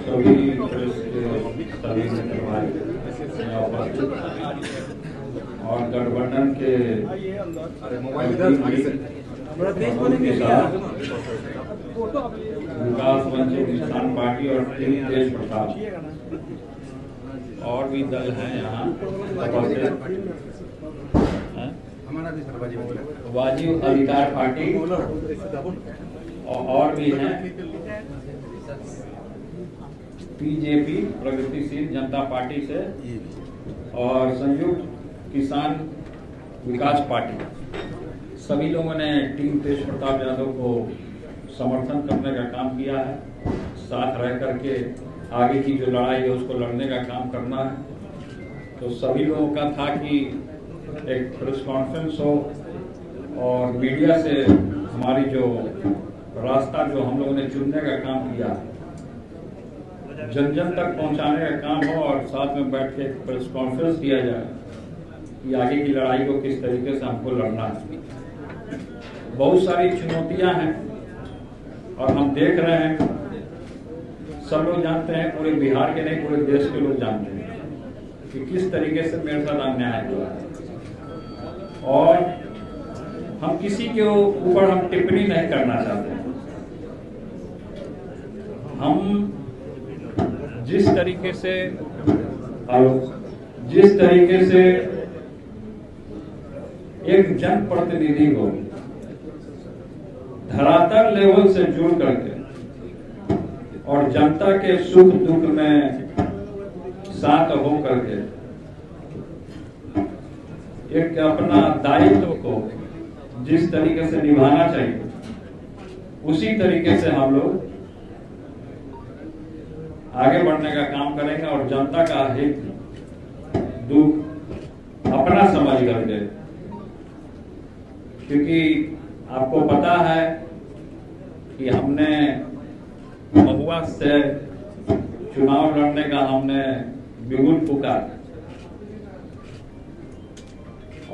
सभी प्रेस के सभी मित्रभाई उपस्थित और गठबंधन के विकास वंचित किसान पार्टी और तेज प्रताप और भी दल हैं यहाँ वाजिब अधिकार पार्टी और भी हैं बीजेपी प्रगतिशील जनता पार्टी से और संयुक्त किसान विकास पार्टी। सभी लोगों ने टीम तेज प्रताप यादव को समर्थन करने का काम किया है। साथ रह करके आगे की जो लड़ाई है उसको लड़ने का काम करना है। तो सभी लोगों का था कि एक प्रेस कॉन्फ्रेंस हो और मीडिया से हमारी जो रास्ता जो हम लोगों ने चुनने का काम किया जन जन तक पहुंचाने का काम हो और साथ में बैठ के प्रेस कॉन्फ्रेंस किया जाए कि आगे की लड़ाई को किस तरीके से हमको लड़ना है। बहुत सारी चुनौतियां हैं और हम देख रहे हैं, सब लोग जानते हैं, पूरे बिहार के नहीं पूरे देश के लोग जानते हैं कि किस तरीके से मेरे साथ अन्याय हुआ है और हम किसी के ऊपर हम टिप्पणी नहीं करना चाहते हैं। हम जिस तरीके से एक जनप्रतिनिधि को धरातल लेवल से जुड़ करके और जनता के सुख दुख में साथ हो करके एक अपना दायित्व को जिस तरीके से निभाना चाहिए उसी तरीके से हम लोग आगे बढ़ने का काम करेंगे और जनता का हित दुख अपना समझ करके, क्योंकि आपको पता है कि हमने महुआ से चुनाव लड़ने का हमने बिगुल फूका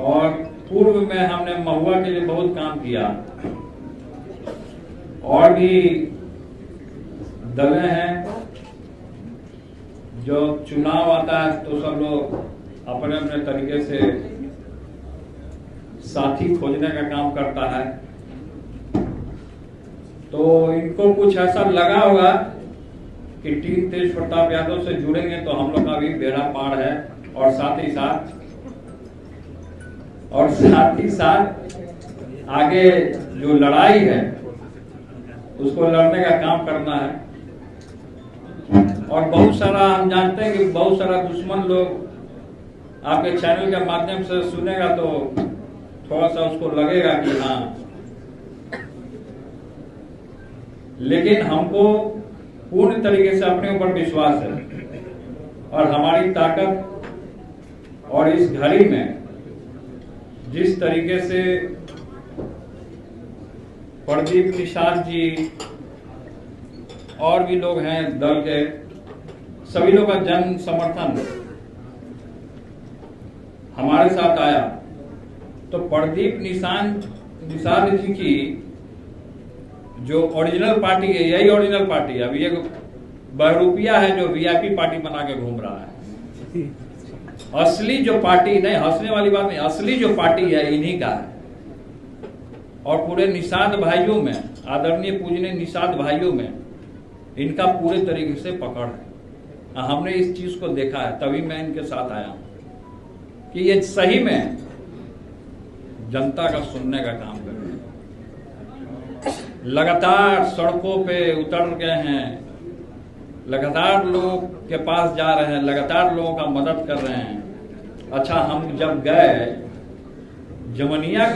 और पूर्व में हमने महुआ के लिए बहुत काम किया। और भी दलें हैं जो चुनाव आता है तो सब लोग अपने अपने तरीके से साथी खोजने का काम करता है। तो इनको कुछ ऐसा लगा होगा कि टीम तेज प्रताप यादव से जुड़ेंगे तो हम लोग का भी बेड़ा पार है और साथ ही साथ आगे जो लड़ाई है उसको लड़ने का काम करना है। और बहुत सारा हम जानते हैं कि बहुत सारा दुश्मन लोग आपके चैनल के माध्यम से सुनेगा तो थोड़ा सा उसको लगेगा कि हाँ, लेकिन हमको पूर्ण तरीके से अपने ऊपर विश्वास है और हमारी ताकत और इस घड़ी में जिस तरीके से प्रदीप निषाद जी और भी लोग हैं दल के, सभी लोग का जन समर्थन हमारे साथ आया तो प्रदीप निषाद जी की जो ओरिजिनल पार्टी है यही ओरिजिनल पार्टी है। अभी एक बहरूपिया है जो वीआईपी पार्टी बना के घूम रहा है। असली जो पार्टी, नहीं हंसने वाली बात नहीं, असली जो पार्टी है इन्हीं का है। और पूरे निषाद भाइयों में, आदरणीय पूजनीय निषाद भाइयों में इनका पूरे तरीके से पकड़ है। हमने इस चीज को देखा है, तभी मैं इनके साथ आया हूं कि ये सही में जनता का सुनने का काम कर रहे हैं। लगातार सड़कों पे उतर गए हैं, लगातार लोग के पास जा रहे हैं, लगातार लोगों का मदद कर रहे हैं। अच्छा, हम जब गए जवनिया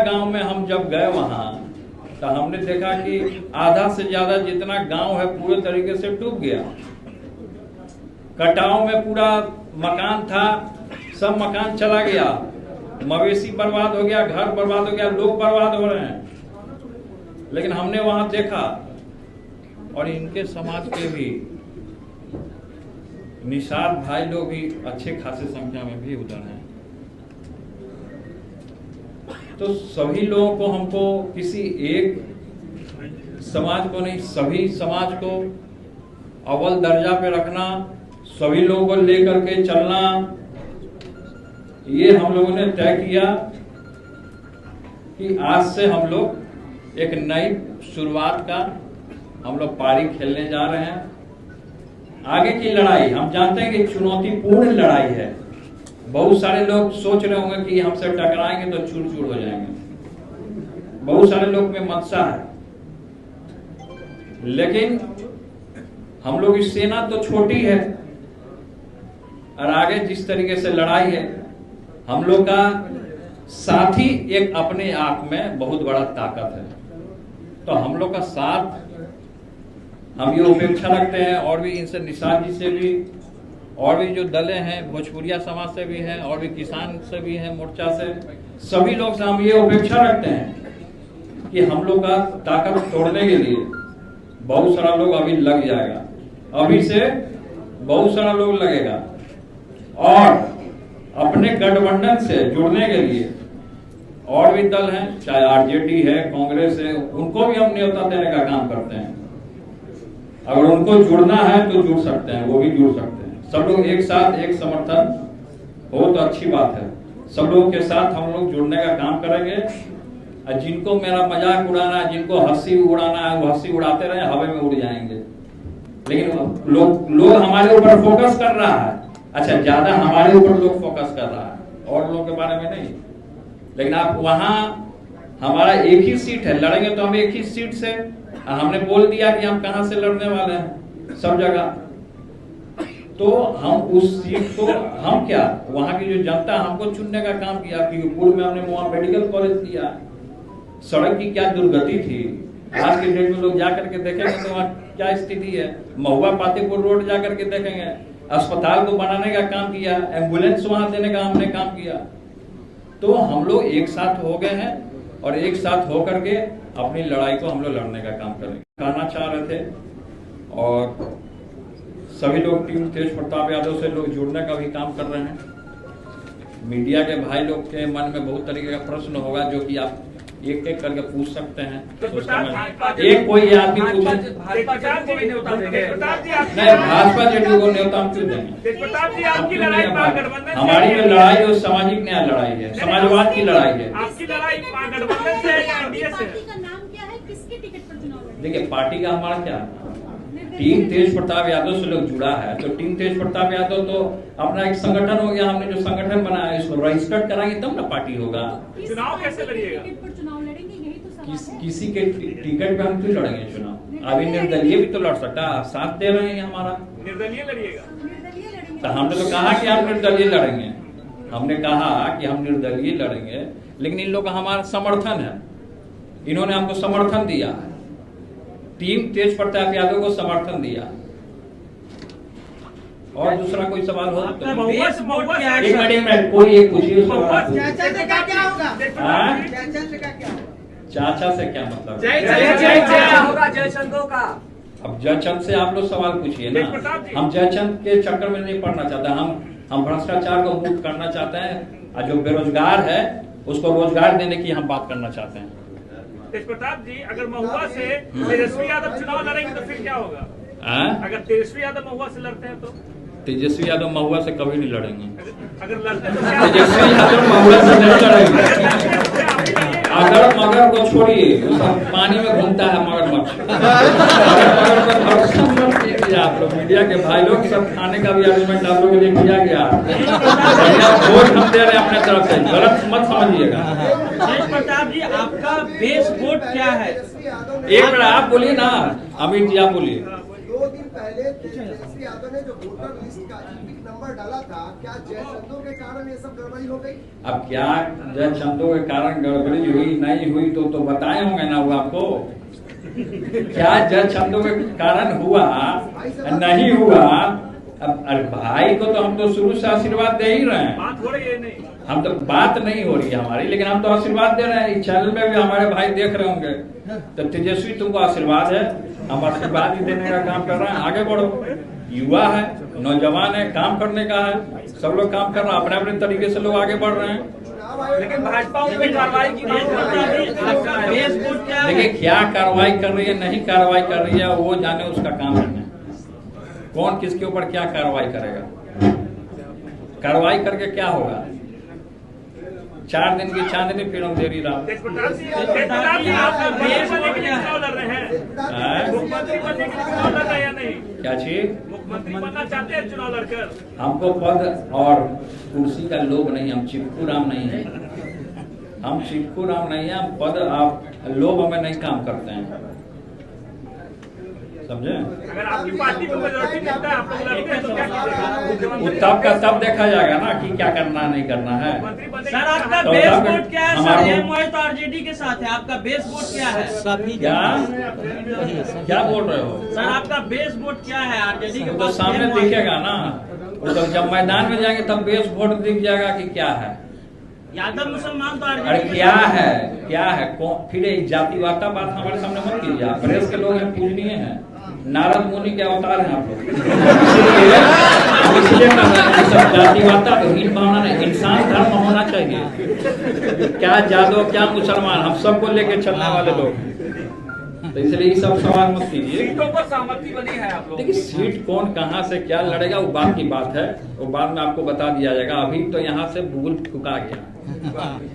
गांव में हम जब गए वहां तो हमने देखा कि आधा से ज्यादा जितना गांव है पूरे तरीके से डूब गया। कटाव में पूरा मकान था, सब मकान चला गया, मवेशी बर्बाद हो गया, घर बर्बाद हो गया, लोग बर्बाद हो रहे हैं। लेकिन हमने वहां देखा और इनके समाज के भी निषाद भाई लोग भी अच्छे खासी संख्या में भी उधर हैं। तो सभी लोगों को हमको किसी एक समाज को नहीं, सभी समाज को अव्वल दर्जा पे रखना, सभी लोगों को लेकर के चलना, ये हम लोगों ने तय किया कि आज से हम लोग एक नई शुरुआत का हम लोग पारी खेलने जा रहे हैं। आगे की लड़ाई हम जानते हैं कि चुनौतीपूर्ण लड़ाई है। बहुत सारे लोग सोच रहे होंगे कि हमसे टकराएंगे तो चूर चूर हो जाएंगे, बहुत सारे लोग में मनसा है, लेकिन हम लोग की सेना तो छोटी है और आगे जिस तरीके से लड़ाई है, हम लोग का साथी एक अपने आप में बहुत बड़ा ताकत है। तो हम लोग का साथ हम ये अपेक्षा रखते हैं, और भी इनसे निषाद जी से भी, और भी जो दलें हैं भोजपुरिया समाज से भी हैं, और भी किसान से भी हैं, मोर्चा से, सभी लोग से हम ये अपेक्षा रखते हैं कि हम लोग का ताकत तोड़ने के लिए बहुत सारा लोग अभी लग जाएगा, अभी से बहुत सारा लोग लगेगा, और अपने गठबंधन से जुड़ने के लिए और भी दल हैं, चाहे आरजेडी है, कांग्रेस है, उनको भी हम न्योता देने का काम करते हैं। अगर उनको जुड़ना है तो जुड़ सकते हैं, वो भी जुड़ सकते हैं। सब लोग एक साथ एक समर्थन हो तो अच्छी बात है। सब लोगों के साथ हम लोग जुड़ने का काम करेंगे, और जिनको मेरा मजाक उड़ाना है, जिनको हंसी उड़ाना है, वो हंसी उड़ाते रहे, हवा में उड़ जाएंगे। लेकिन लोग हमारे ऊपर फोकस कर रहा है, अच्छा ज्यादा हमारे ऊपर लोग फोकस कर रहा है, और लोगों के बारे में नहीं। लेकिन आप वहां हमारा एक ही सीट है, लड़ेंगे तो हम एक ही सीट से, हमने बोल दिया कि हम कहां से लड़ने वाले हैं सब जगह, तो हम उस सीट को हम क्या, वहां की जो जनता हमको चुनने का काम किया, क्योंकि पूर्व में हमने वहां मेडिकल कॉलेज किया, सड़क की क्या दुर्गति थी, आज के डेट में लोग जाकर के देखेंगे तो वहां क्या स्थिति है। महुआ पातेपुर रोड जाकर के देखेंगे, अस्पताल को बनाने का काम किया, एम्बुलेंस वहां देने का हमने काम किया। तो हम लोग एक साथ हो गए हैं, और एक साथ होकर के अपनी लड़ाई को हम लोग लड़ने का काम करेंगे, करना चाह रहे थे। और सभी लोग टीम तेज प्रताप यादव से लोग जुड़ने का भी काम कर रहे हैं। मीडिया के भाई लोग के मन में बहुत तरीके का प्रश्न होगा, जो कि आप एक एक करके पूछ सकते हैं। तो एक कोई आदमी पूछे, नहीं भाजपा जेडीयू को न्योता हम क्यों देंगे? हमारी जो लड़ाई है वो सामाजिक न्याय लड़ाई है, समाजवाद की लड़ाई है। आपकी लड़ाई गठबंधन से है या एनडीए से? देखिए पार्टी का हमारा क्या, टीम तेज प्रताप यादव से लोग जुड़ा है, तो टीम तेज प्रताप यादव तो अपना एक संगठन हो गया। हमने जो संगठन बनाया है इसको रजिस्टर्ड कराएंगे तब ना पार्टी होगा। चुनाव कैसे लड़िएगा? किसी के टिकट पे हम क्यों लड़ेंगे चुनाव? अभी निर्दलीय भी तो लड़ सकता है, साथ दे रहे हैं हमारा। निर्दलीय लड़िएगा? तो हमने तो कहा कि हम निर्दलीय लड़ेंगे, हमने कहा कि हम निर्दलीय लड़ेंगे, लेकिन इन लोगों का हमारा समर्थन है, इन्होंने हमको समर्थन दिया है, टीम तेज प्रताप यादव को समर्थन दिया। और दूसरा कोई सवाल हो तो एक मिनट कोई एक पूछिए। चाचा से क्या मतलब? जयचंदों का। अब जयचंद से आप लोग सवाल पूछिए ना, हम जयचंद के चक्कर में नहीं पड़ना चाहते, हम भ्रष्टाचार को मुक्त करना चाहते हैं, और जो बेरोजगार है उसको रोजगार देने की हम बात करना चाहते हैं। तेज प्रताप जी, अगर महुआ से तेजस्वी यादव चुनाव लड़ेंगे तो फिर क्या होगा? अगर तेजस्वी यादव महुआ से लड़ते हैं तो? तेजस्वी यादव महुआ से कभी नहीं लड़ेंगे। अगर लड़ते हैं तो क्या? तेजस्वी यादव महुआ से नहीं लड़ेंगे। अगर मगर को छोड़िए, पानी में घूमता है मगरमच्छ। आप लोग मीडिया के भाई लोग सब खाने का भी आर्गुमेंट आप लोग के लिए किया गया, वोट हम दे रहे हैं अपने तरफ से, गलत मत समझिएगा। तेज प्रताप जी, आपका बेस वोट क्या है? एक मिनट आप बोलिए ना, अमित जी आप बोलिए। 2 दिन पहले तेजस्वी यादव ने जो वोटर लिस्ट का नंबर डाला था, क्या जयचंदों के कारण ये सब गड़बड़ी हो गई? अब क्या जयचंदों के कारण गड़बड़ी हुई नहीं हुई तो बताए होंगे ना वो आपको। क्या जयचंदों के कारण हुआ नहीं हुआ, अब भाई को तो हम तो शुरू से आशीर्वाद दे ही रहे हैं। बात हो रही है नहीं, हम तो बात नहीं हो रही है हमारी, लेकिन हम तो आशीर्वाद दे रहे हैं। इस चैनल में भी हमारे भाई देख रहे होंगे, तो तेजस्वी तुमको आशीर्वाद है, हम आशीर्वाद ही देने का काम कर रहे हैं। आगे बढ़ो, युवा है, नौजवान है, काम करने का है, सब लोग काम कर रहे हैं, अपने अपने तरीके से लोग आगे बढ़ रहे हैं। चुनाव आयोग लेकिन भाजपा उन पे कार्रवाई की मांग करता है। आपका बेस वोट क्या है? देखिए क्या कार्रवाई कर रही है नहीं कार्रवाई कर रही है वो जाने, उसका काम है। कौन किसके ऊपर क्या कार्रवाई करेगा, कार्रवाई करके क्या होगा? 4 दिन की चांदनी फिर हम देरी रात। प्रताप जी आपका बेस बनने के लिए चुनाव लड़ रहे हैं, मुख्यमंत्री बनने के लिए चुनाव लड़ रहे हैं या नहीं? क्या चीज? मुख्यमंत्री बनना चाहते हैं चुनाव लड़कर? हमको पद और कुर्सी का लोभ नहीं, हम चिपकू राम नहीं है, हम चिपकू राम नहीं है, हम पद आप लोभ में नहीं काम करते हैं, समझे? अगर आपकी पार्टी को मेजॉरिटी मिलता है आप लोग लड़ते हैं तो क्या कीजिएगा? वो तब का तब देखा जाएगा ना कि क्या करना नहीं करना है। सर आपका बेस वोट क्या है? सर ये मोहित आरजेडी के साथ है, आपका बेस वोट क्या है? क्या बोल रहे हो? सर आपका बेस वोट क्या है? आरजेडी के तो पास सामने दिखेगा ना, तो जब मैदान में जाएंगे तब बेस वोट दिख जाएगा कि क्या है। यादव मुसलमान तो अरे आरजेडी क्या है क्या है कौन? फिर जातिवादा बात हमारे सामने मत कीजिए, प्रेस के लोग हैं, पूजनीय हैं, नारद मुनि के अवतार हैं आप लोग, इसलिए सब जातिवादा तो हीन भावना नहीं, इंसान धर्म होना चाहिए। क्या जादव क्या मुसलमान, हम सबको लेके चलने वाले लोग, तो इसलिए ये सब सवाल मत कीजिए। सीटों पर सहमति बनी है आप लोग? देखिए सीट कौन कहाँ से क्या लड़ेगा वो बात की बात है, वो बाद में आपको बता दिया जाएगा। अभी तो यहाँ से बिगुल फुका गया,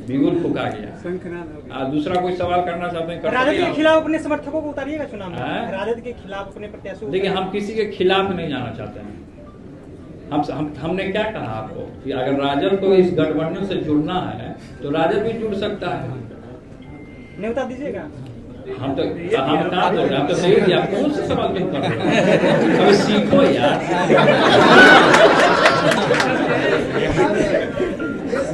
बिगुल फुका गया। दूसरा कोई सवाल करना चाहते हैं? राजद के खिलाफ अपने समर्थकों को उतारिएगा चुनाव में? हाँ? राजद के खिलाफ अपने प्रत्याशियों? देखिए हम किसी के खिलाफ नहीं जाना चाहते हैं। हमने क्या कहा आपको कि अगर राजद को इस गठबंधन से जुड़ना है तो राजद भी जुड़ सकता है। न्योता दीजिएगा? हम कहा तो हम तो सही दिया, कौन से सवाल क्यों कर रहे हैं? अभी सीखो यार।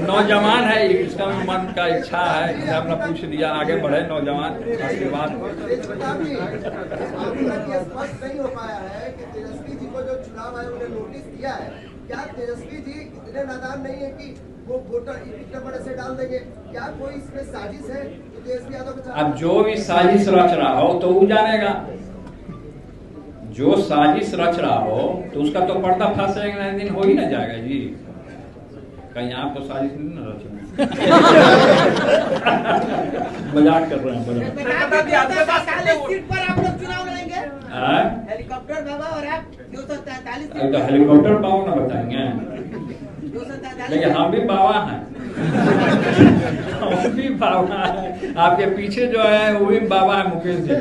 नौजवान है, इसका भी मन का इच्छा है, अपना पूछ दिया, आगे बढ़े नौजवान। उसके बाद स्पष्ट नहीं हो पाया है कि तेजस्वी जी को जो चुनाव आयोग ने नोटिस दिया है, क्या तेजस्वी जी इतने नादान नहीं है कि वो वोटर इतने बड़े से डाल देंगे? क्या कोई इसमें साजिश है तो तेजस्वी यादव के साथ? अब जो भी साजिश रच रहा हो तो वो जानेगा, जो साजिश रच रहा हो तो उसका तो पर्दाफाश एक दिन हो ही ना जाएगा जी। कहीं आपको साजिश नहीं ना रच रहे, मजाक कर रहे हैं। सीट पर आप लोग चुनाव लड़ेंगे? हेलीकॉप्टर बाबा और आप 243 तो हेलीकॉप्टर बाबा ना बताएंगे, 243 लेकिन हम भी बाबा हैं, हम भी बाबा हैं। आपके पीछे जो है वो भी बाबा है, मुकेश जी।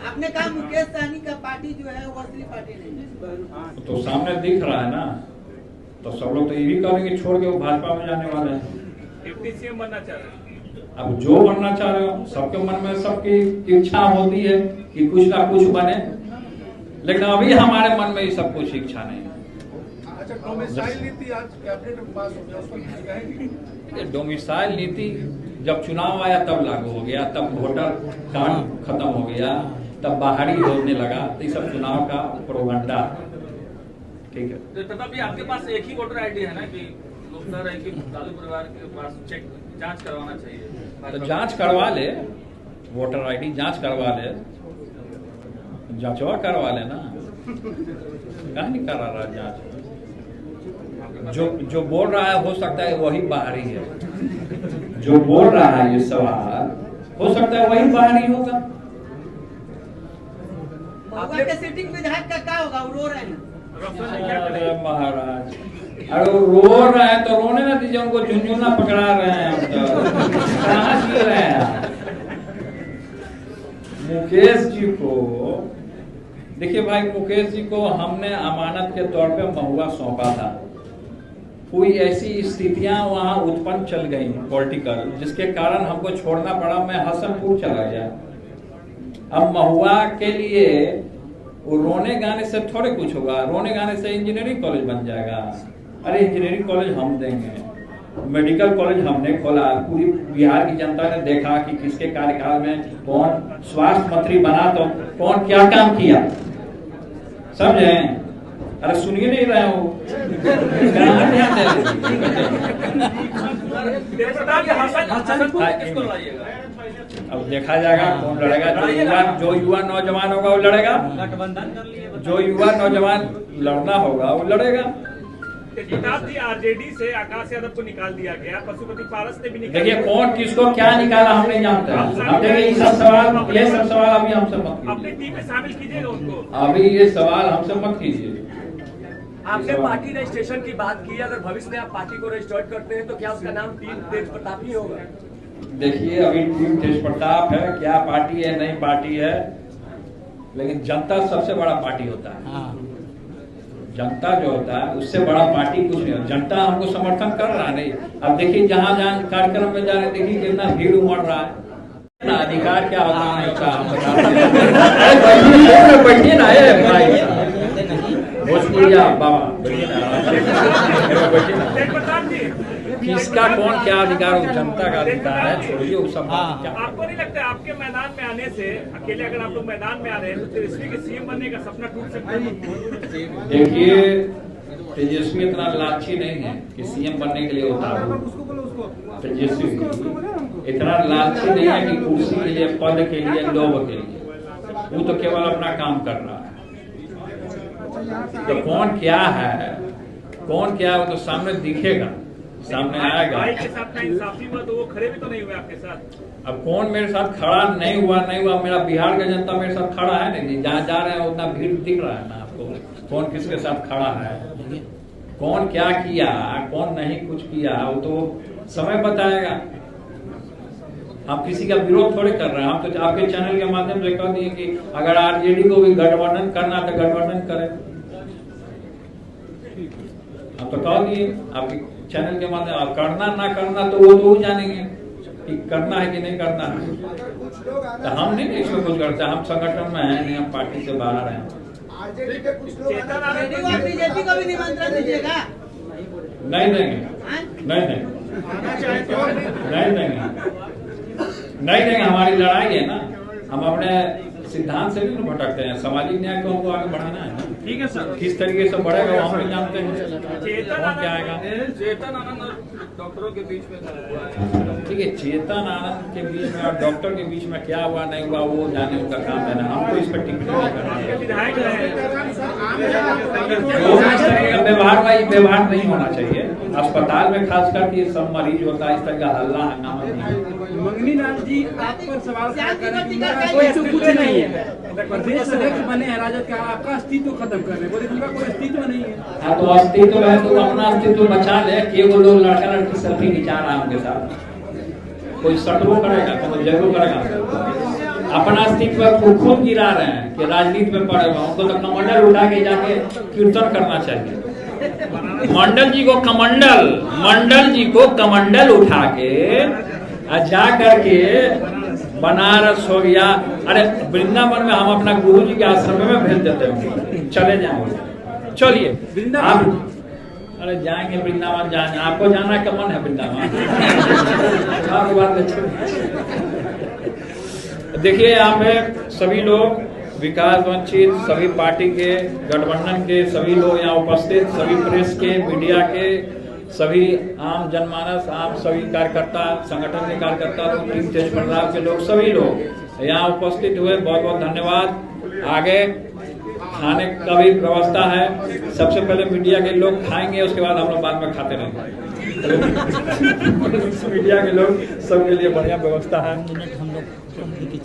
आपने कहा मुकेश सहनी का पार्टी जो है वो असली पार्टी नहीं है, तो सामने दिख रहा है ना, तो सब लोग तो ये भी कहेंगे छोड़ के वो भाजपा में जाने वाले हैं। डिप्टी सीएम बनना चाह रहे हैं? अब जो बनना चाह रहे हो, सबके मन में सबकी इच्छा होती है कि कुछ ना कुछ बने, लेकिन अभी हमारे मन में ये सब कुछ इच्छा नहीं है। डोमिसाइल नीति आज कैबिनेट में पास हो गया, उसको कुछ कहेंगे? डोमिसाइल नीति जब चुनाव आया तब लागू हो गया, तब वोटर कार्ड खत्म हो गया, तब बाहरी होने लगा, तो ये सब चुनाव का प्रोपगंडा। ठीक है, तो प्रताप जी आपके पास एक ही वोटर आईडी है ना कि लोग कह रहे हैं कि लालू परिवार के पास चेक जांच करवाना चाहिए? तो जांच करवा ले, वोटर आईडी जांच करवा ले, जांचवा करवा ले ना, कहाँ नहीं करा रहा जांच? जो बोल रहा है हो सकता है वही बाहरी है, जो बोल रहा है ये सवाल हो सकता है वही बाहरी होगा। महुआ के सिटिंग विधायक का क्या होगा? वो रो रहे हैं। अरे महाराज, अरे रो रहे हैं तो रोने ना दीजिए, उनको झुनझुना पकड़ा रहे हैं हम तो। कहाँ जी रहे हैं मुकेश जी को? देखिए भाई, मुकेश जी को हमने अमानत के तौर पे महुआ सौंपा था। कोई ऐसी स्थितियां वहां उत्पन्न चल गई पॉलिटिकल, जिसके कारण हमको छोड़ना पड़ा। मैं हसनपुर चला गया। अब महुआ के लिए वो रोने गाने से थोड़े कुछ होगा, रोने गाने से इंजीनियरिंग कॉलेज बन जाएगा। अरे इंजीनियरिंग कॉलेज हम देंगे, मेडिकल कॉलेज हमने खोला। पूरी बिहार की जनता ने देखा कि किसके कार्यकाल में कौन स्वास्थ्य मंत्री बना तो कौन क्या काम किया, समझे? अरे सुनिए नहीं रहे हो, कहाँ ध्यान दे अब देखा जाएगा कौन लड़ेगा। जो युवा नौजवान होगा वो लड़ेगा, गठबंधन कर लिए, जो युवा नौजवान लड़ना होगा वो लड़ेगा। तेजप्रताप जी, आरजेडी से आकाश यादव को निकाल दिया गया, पशुपति पारस ने भी निकाल देखिए कौन किसको क्या निकाला हम नहीं जानते। अब देखिए ये सब सवाल अभी हमसे मत कीजिए, अपनी टीम में शामिल कीजिएगा उनको। अभी ये सवाल हमसे मत कीजिए। आपने पार्टी रजिस्ट्रेशन की बात की, अगर भविष्य में आप पार्टी को रजिस्टर्ड करते हैं तो क्या उसका नाम टीम तेजप्रताप ही होगा? देखिए अभी टीम तेजप्रताप है, क्या पार्टी है नई पार्टी है, लेकिन जनता सबसे बड़ा पार्टी होता है। जनता जो होता है उससे बड़ा पार्टी कुछ नहीं होता। जनता हमको समर्थन कर रहा नहीं। अब देखिए जहाँ जहाँ कार्यक्रम में जा रहे देखिए कितना भीड़ उमड़ रहा है। ना अधिकार क्या होता है बैठिए ना भोजपुरिया बाबा किसका कौन क्या अधिकार, जनता का अधिकार है, छोड़िए वो सब। आपको नहीं लगता है आपके मैदान में आने से, अकेले अगर आप लोग मैदान में आ रहे हैं तो तेजस्वी के सीएम बनने का सपना टूट सकता है? देखिए तेजस्वी इतना लालची नहीं है कि सीएम बनने के लिए होता है। तेजस्वी इतना लालची नहीं है कि कुर्सी के लिए, पद के लिए, लोभ के लिए। वो तो केवल अपना काम कर रहा है। तो कौन क्या है, कौन क्या है वो तो सामने दिखेगा, सामने आएगा। भाई के साथ इंसाफी हुआ तो वो खड़े भी तो नहीं हुए आपके साथ। अब कौन मेरे साथ खड़ा नहीं हुआ मेरा बिहार का जनता मेरे साथ खड़ा है नहीं। जहाँ जा रहे हैं उतना भीड़ दिख रहा है ना आपको, कौन किसके साथ खड़ा है, कौन क्या किया, कौन नहीं कुछ किया, वो तो समय बताएगा। हम किसी का विरोध थोड़े कर रहे हैं। हम तो आपके चैनल के माध्यम से कह दिए कि अगर आरजेडी को भी गठबंधन करना तो गठबंधन करें। हम तो कह दिए आपके चैनल के माध्यम, आप करना ना करना तो वो जानेंगे कि करना है कि नहीं करना है। तो हम नहीं इसमें कुछ करते, हम संगठन में हैं नहीं, हम पार्टी से बाहर हैं। आरजेडी के कुछ लोग बीजेपी को भी निमंत्रण दीजिएगा? नहीं देंगे, नहीं देंगे, नहीं देंगे, नहीं देंगे। हमारी लड़ाई है ना, हम अपने सिद्धांत से भी भटकते हैं। सामाजिक न्याय को हमको आगे बढ़ाना है ना। ठीक है सर, किस तरीके से बढ़ेगा वो हम नहीं जानते हैं। कौन क्या आएगा, चेतन आनंद और डॉक्टरों के बीच में हुआ है। ठीक है, चेतन आनंद के बीच में और डॉक्टर के बीच में क्या हुआ नहीं हुआ वो जाने उनका काम है ना, हमको इस पर टिप्पणी नहीं करना। विधायक व्यवहार नहीं होना चाहिए। अस्पताल में खास करके सब मरीज होता है, इस तरह का हल्ला हंगामा नहीं। मंगनी लाल जी, आप पर सवाल कुछ नहीं है। प्रदेश अध्यक्ष बने हैं राजद का, आपका अस्तित्व खत्म कर रहे, बोले उनका कोई अस्तित्व नहीं है। हाँ तो अस्तित्व है तो अपना अस्तित्व बचा ले कि वो लोग लड़का लड़की सेल्फी खिंचा रहा है उनके साथ, कोई सटरो करेगा तो जरूर करेगा। अपना अस्तित्व खूब गिरा रहे हैं कि राजनीति में पड़े हुए, उनको तो कमंडल उठा के जाके कीर्तन करना चाहिए। मंडल जी को कमंडल उठा के जा करके बनारस हो गया, अरे वृंदावन में हम अपना गुरु जी के आश्रम में भेज देते हैं, चले जाएंगे। चलिए आप, अरे जाएंगे वृंदावन, जाने आपको जाना का मन है वृंदावन। देखिए यहाँ पे सभी लोग विकास वंचित, सभी पार्टी के, गठबंधन के सभी लोग यहाँ उपस्थित, सभी प्रेस के, मीडिया के, सभी आम जनमानस, आम सभी कार्यकर्ता, संगठन के कार्यकर्ता, टीम तेजप्रताप के लोग, सभी लोग यहाँ उपस्थित हुए, बहुत बहुत धन्यवाद। आगे खाने का भी व्यवस्था है, सबसे पहले मीडिया के लोग खाएंगे, उसके बाद हम लोग बाद में खाते रहेंगे। मीडिया के लोग सबके लिए बढ़िया व्यवस्था है। हम लोग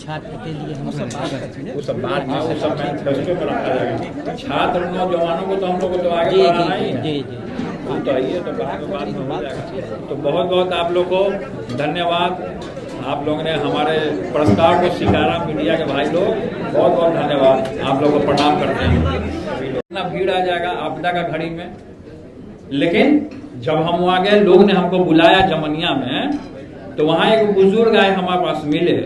छात्र के लिए वो सब बात में वो सब मैनिफेस्टो में रखा जाएगा। छात्र नौजवानों को तो हम लोग को तो आगे बढ़ाना ही है, वो तो आइए तो बाद में हो जाएगा। तो बहुत बहुत आप लोग को धन्यवाद, आप लोगों ने हमारे प्रस्ताव को स्वीकारा। मीडिया के भाई लोग बहुत बहुत धन्यवाद, आप लोगों को प्रणाम करते हैं। इतना भीड़ आ जाएगा आपदा का घड़ी में, लेकिन जब हम वहाँ गए, लोग ने हमको बुलाया जमनिया में, तो वहाँ एक बुजुर्ग आए हमारे पास मिले,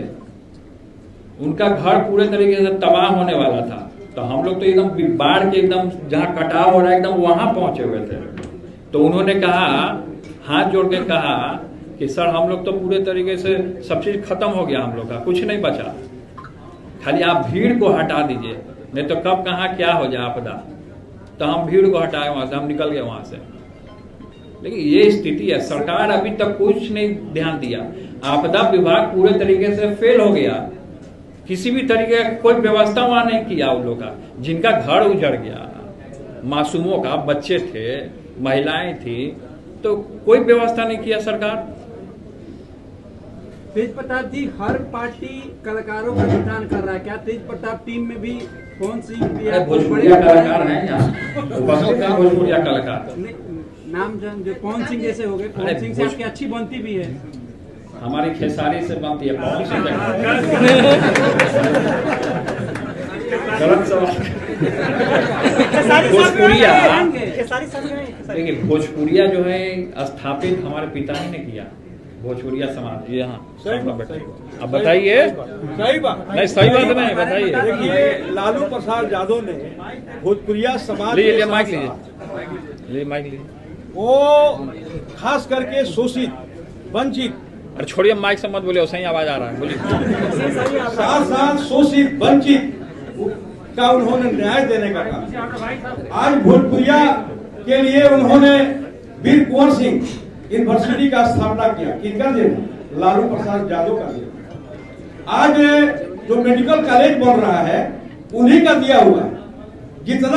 उनका घर पूरे तरीके से तबाह होने वाला था। तो हम लोग तो एकदम बाढ़ के एकदम जहाँ कटाव हो रहा है एकदम वहां पहुंचे हुए थे। तो उन्होंने कहा, हाथ जोड़ के कहा कि सर हम लोग तो पूरे तरीके से सब चीज खत्म हो गया, हम लोग का कुछ नहीं बचा, खाली आप भीड़ को हटा दीजिए, नहीं तो कब कहाँ क्या हो जाए आपदा। तो हम भीड़ को हटाए वहां से, हम निकल गए वहां से। लेकिन ये स्थिति है, सरकार अभी तक कुछ नहीं ध्यान दिया, आपदा विभाग पूरे तरीके से फेल हो गया, किसी भी तरीके का कोई व्यवस्था वहां नहीं किया उन लोग का, जिनका घर उजड़ गया, मासूमों का, बच्चे थे, महिलाएं थी, तो कोई व्यवस्था नहीं किया सरकार। तेज प्रताप जी, हर पार्टी कलाकारों का चुनाव कर रहा है, क्या तेज प्रताप टीम में भी कौन सी भोजपुरिया कलाकार हैं यहाँ उपस्थित हैं, भोजपुरिया कलाकार नाम जो पवन सिंह जैसे हो गए, पवन सिंह से आपकी अच्छी बनती भी है। हमारी खेसारी से बनती है, पवन सिंह गलत सवाल। भोजपुरिया देखिए, भोजपुरिया जो है स्थापित हमारे पिता ही ने किया, भोजपुरिया समाज। ये हाँ अब बताइए। सही बात नहीं, सही बात नहीं, बताइए। देखिए, लालू प्रसाद यादव ने भोजपुरिया समाज लीजिए माइक लीजिए, माइक लीजिए। वो खास करके शोषित वंचित, अरे छोड़िए, माइक से मत बोले, उससे ही आवाज आ रहा है, बोलिए। साथ साथ शोषित वंचित का उन्होंने न्याय देने का काम। आज भोजपुरिया के लिए उन्होंने वीर कुंवर सिंह यूनिवर्सिटी का स्थापना किया। किनका देना? लालू प्रसाद यादव का दिया। आज जो मेडिकल कॉलेज बन रहा है उन्हीं का दिया हुआ है। जितना